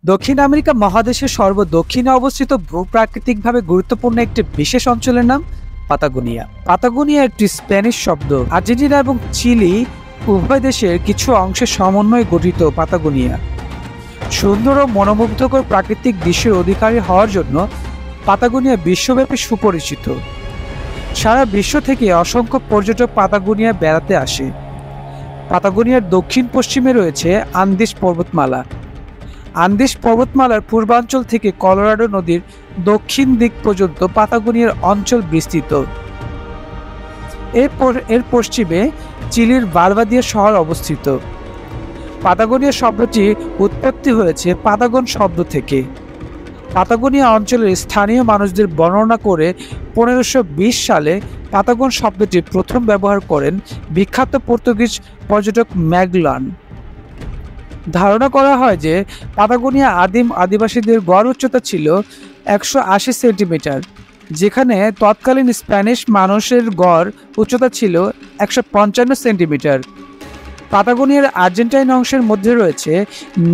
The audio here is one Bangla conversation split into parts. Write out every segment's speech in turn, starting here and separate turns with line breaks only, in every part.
দক্ষিণ আমেরিকা মহাদেশের সর্বদক্ষিণে অবস্থিত ভূপ্রাকৃতিকভাবে গুরুত্বপূর্ণ একটি বিশেষ অঞ্চলের নাম পাতাগোনিয়া। পাতাগোনিয়া একটি স্প্যানিশ শব্দ। আর্জেন্টিনা এবং চিলি উভয় দেশের কিছু অংশের সমন্বয়ে গঠিত পাতাগোনিয়া সুন্দর ও মনোমুগ্ধকর প্রাকৃতিক দৃশ্যের অধিকারী হওয়ার জন্য পাতাগোনিয়া বিশ্বব্যাপী সুপরিচিত। সারা বিশ্ব থেকে অসংখ্য পর্যটক পাতাগোনিয়া বেড়াতে আসে। পাতাগোনিয়ার দক্ষিণ পশ্চিমে রয়েছে আন্দিস পর্বতমালা। আন্দিস পর্বতমালার পূর্বাঞ্চল থেকে কলোরাডো নদীর দক্ষিণ দিক পর্যন্ত পাতাগোনিয়ার অঞ্চল বিস্তৃত। এর পশ্চিমে চিলির বারবাদিয়া শহর অবস্থিত। পাতাগোনিয়া শব্দটি উৎপত্তি হয়েছে পাতাগন শব্দ থেকে। পাতাগোনিয়া অঞ্চলের স্থানীয় মানুষদের বর্ণনা করে 1520 সালে পাতাগন শব্দটি প্রথম ব্যবহার করেন বিখ্যাত পর্তুগিজ পর্যটক ম্যাগেলান। ধারণা করা হয় যে পাতাগোনিয়া আদিম আদিবাসীদের গড় উচ্চতা ছিল 180 সেন্টিমিটার, যেখানে তৎকালীন স্প্যানিশ মানুষের গড় উচ্চতা ছিল 155 সেন্টিমিটার। পাতাগোনিয়ার আর্জেন্টাইন অংশের মধ্যে রয়েছে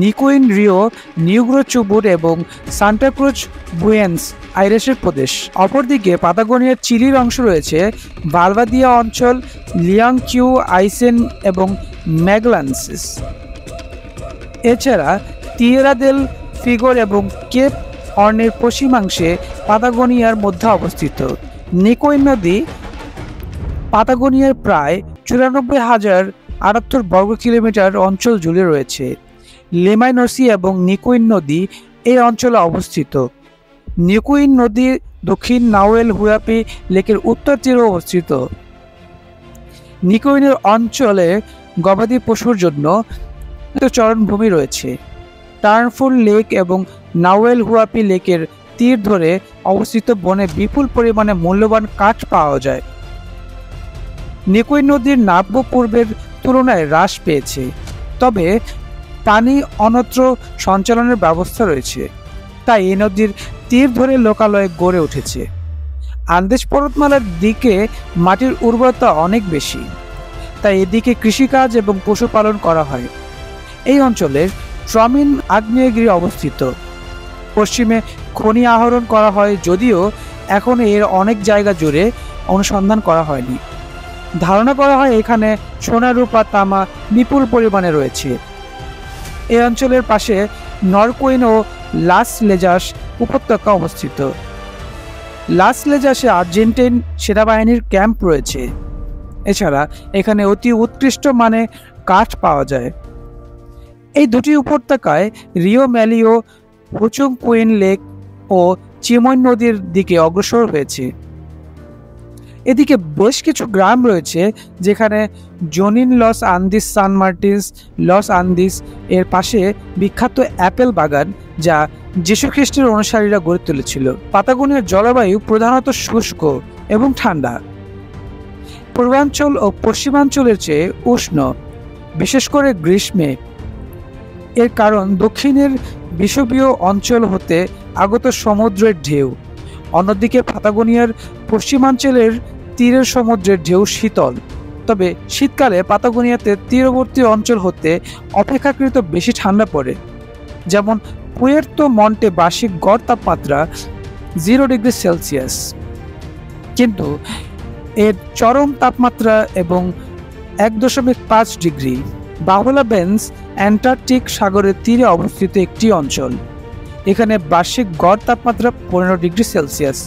নিকুইন, রিও নিগ্রো চুবুট এবং সান্টা ক্রুজ বুয়েনস আইরেসের প্রদেশ। অপরদিকে পাতাগোনিয়ার চিলির অংশ রয়েছে বারবাদিয়া অঞ্চল, লিয়াংকিউ, আইসেন এবং ম্যাগলানসিস। এছাড়া তিয়েরা দেল ফিগর এবং কেপ হর্নের পশ্চিমাংশে পাতাগোনিয়ার মধ্যে অবস্থিত। নিকুইন নদী পাতাগোনিয়ার প্রায় 94,078 বর্গ কিলোমিটার অঞ্চল জুড়ে রয়েছে। লেমাইনসি এবং নিকুইন নদী এই অঞ্চলে অবস্থিত। নিকুইন নদী দক্ষিণ নাওয়েল হুয়াপি লেকের উত্তর তীরে অবস্থিত। নিকুইনের অঞ্চলে গবাদি পশুর জন্য চরণভূমি রয়েছে। টার্নফুল লেক এবং নাওয়েল হুয়াপি লেকের তীর ধরে অবস্থিত বনে বিপুল পরিমাণে মূল্যবান কাঠ পাওয়া যায়। নিকুইন নদীর নাব্য পূর্বের তুলনায় হ্রাস পেয়েছে, তবে পানি অন্যত্র সঞ্চালনের ব্যবস্থা রয়েছে, তাই এই নদীর তীর ধরে লোকালয় গড়ে উঠেছে। আন্দেস পর্বতমালার দিকে মাটির উর্বরতা অনেক বেশি, তাই এদিকে কৃষিকাজ এবং পশুপালন করা হয়। এই অঞ্চলের ট্রমিন আগ্নেয়গিরি অবস্থিত। পশ্চিমে খনি আহরণ করা হয়, যদিও এখন এর অনেক জায়গা জুড়ে অনুসন্ধান করা হয়নি। ধারণা করা হয় এখানে সোনা, রূপা, তামা বিপুল পরিমাণে রয়েছে। এই অঞ্চলের পাশে নরকুইন ও লাস লেজাস উপত্যকা অবস্থিত। লাস লেজাসে আর্জেন্টাইন সেনাবাহিনীর ক্যাম্প রয়েছে। এছাড়া এখানে অতি উৎকৃষ্ট মানে কাঠ পাওয়া যায়। এই দুটি উপত্যকায় রিও ম্যালিও, হুচুং কুইন লেক ও চিমন নদীর দিকে অগ্রসর হয়েছে। এদিকে বেশ কিছু গ্রাম রয়েছে, যেখানে জোনিন লস আন্দিস, সান মার্টিনস লস আন্দিস এর পাশে বিখ্যাত অ্যাপেল বাগান, যা যীশুখ্রিস্টের অনুসারীরা গড়ে তুলেছিল। পাতাগোনিয়ার জলবায়ু প্রধানত শুষ্ক এবং ঠান্ডা। পূর্বাঞ্চল ও পশ্চিমাঞ্চলের চেয়ে উষ্ণ, বিশেষ করে গ্রীষ্মে। এর কারণ দক্ষিণের বিষুবীয় অঞ্চল হতে আগত সমুদ্রের ঢেউ। অন্যদিকে পাতাগোনিয়ার পশ্চিমাঞ্চলের তীরের সমুদ্রের ঢেউ শীতল, তবে শীতকালে পাতাগোনিয়াতে তীরবর্তী অঞ্চল হতে অপেক্ষাকৃত বেশি ঠান্ডা পড়ে। যেমন পুয়ের্তো মন্টে বার্ষিক গড় তাপমাত্রা 0 ডিগ্রি সেলসিয়াস, কিন্তু এর চরম তাপমাত্রা এবং 1.5 ডিগ্রি। বাহুলা বেন্স অ্যান্টার্কটিক সাগরের তীরে অবস্থিত একটি অঞ্চল। এখানে বার্ষিক গড় তাপমাত্রা 15 ডিগ্রি সেলসিয়াস,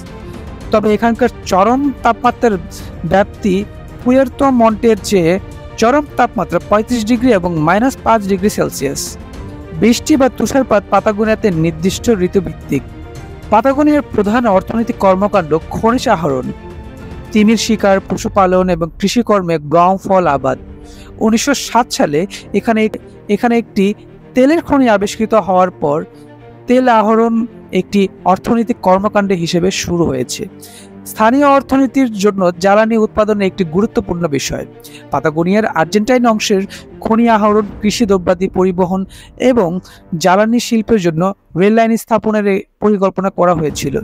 তবে এখানকার চরম তাপমাত্রার ব্যাপ্তি পুয়ের্তো মন্টের চেয়ে চরম তাপমাত্রা 35 ডিগ্রি এবং -5 ডিগ্রি সেলসিয়াস। বৃষ্টি বা তুষারপাত পাতাগোনিয়াতে নির্দিষ্ট ঋতুভিত্তিক। পাতাগোনিয়ার প্রধান অর্থনৈতিক কর্মকাণ্ড খনিজ আহরণ, তিমির শিকার, পশুপালন এবং কৃষিকর্মে গম, ফল আবাদ। 1907 সালে এখানে একটি তেলের খনি আবিষ্কৃত হওয়ার পর তেল আহরণ একটি অর্থনৈতিক কর্মকাণ্ড হিসেবে শুরু হয়েছে। স্থানীয় অর্থনীতির জন্য জ্বালানি উৎপাদন একটি গুরুত্বপূর্ণ বিষয়। পাতাগোনিয়ার আর্জেন্টাইন অংশের খনি আহরণ, কৃষি দ্রব্যাদি পরিবহন এবং জ্বালানি শিল্পের জন্য রেললাইন স্থাপনের পরিকল্পনা করা হয়েছিল।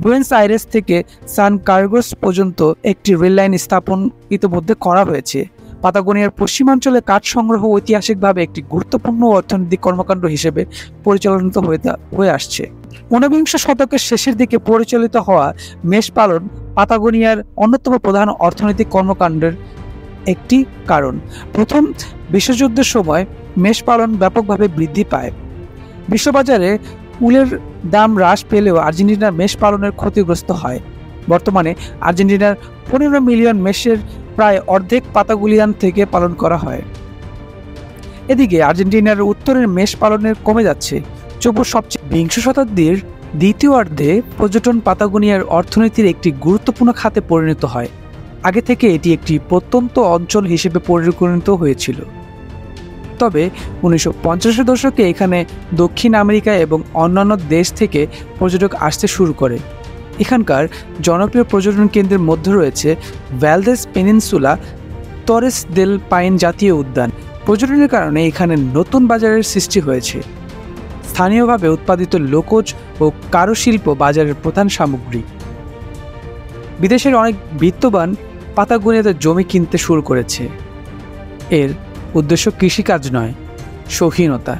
বুয়েনস আইরেস থেকে সান কার্লোস পর্যন্ত একটি রেললাইন স্থাপন ইতিমধ্যে করা হয়েছে। পাতাগোনিয়ার পশ্চিমাঞ্চলে কাঠ সংগ্রহ ঐতিহাসিকভাবে একটি গুরুত্বপূর্ণ অর্থনৈতিক কর্মকাণ্ড হিসেবে পরিচালিত হয়ে আসছে। ঊনবিংশ শতকের শেষের দিকে পরিচালিত হওয়া মেষ পালন পাতাগোনিয়ার অন্যতম প্রধান অর্থনৈতিক কর্মকাণ্ডের একটি কারণ। প্রথম বিশ্বযুদ্ধের সময় মেষ পালন ব্যাপকভাবে বৃদ্ধি পায়। বিশ্ববাজারে উলের দাম হ্রাস পেলেও আর্জেন্টিনার মেষ পালনের ক্ষতিগ্রস্ত হয়। বর্তমানে আর্জেন্টিনার 15 মিলিয়ন মেষের প্রায় অর্ধেক পাতাগোনিয়ান থেকে পালন করা হয়। এদিকে আর্জেন্টিনার উত্তরের মেষ পালনের কমে যাচ্ছে। সবচেয়ে বিংশ শতাব্দীর দ্বিতীয়ার্ধে পর্যটন পাতাগোনিয়ার অর্থনীতির একটি গুরুত্বপূর্ণ খাতে পরিণত হয়। আগে থেকে এটি একটি প্রত্যন্ত অঞ্চল হিসেবে পরিগণিত হয়েছিল। তবে 1950-এর দশকে এখানে দক্ষিণ আমেরিকা এবং অন্যান্য দেশ থেকে পর্যটক আসতে শুরু করে। এখানকার জনপ্রিয় পর্যটন কেন্দ্রের মধ্যে রয়েছে ভ্যালদেস পেনিনসুলা, তরেস দেল পাইন জাতীয় উদ্যান। পর্যটনের কারণে এখানে নতুন বাজারের সৃষ্টি হয়েছে। স্থানীয়ভাবে উৎপাদিত লোকজ ও কারুশিল্প বাজারের প্রধান সামগ্রী। বিদেশের অনেক বিত্তবান পাতাগোনিয়াতে জমি কিনতে শুরু করেছে। এর উদ্দেশ্য কৃষিকাজ নয়, শৌখিনতা।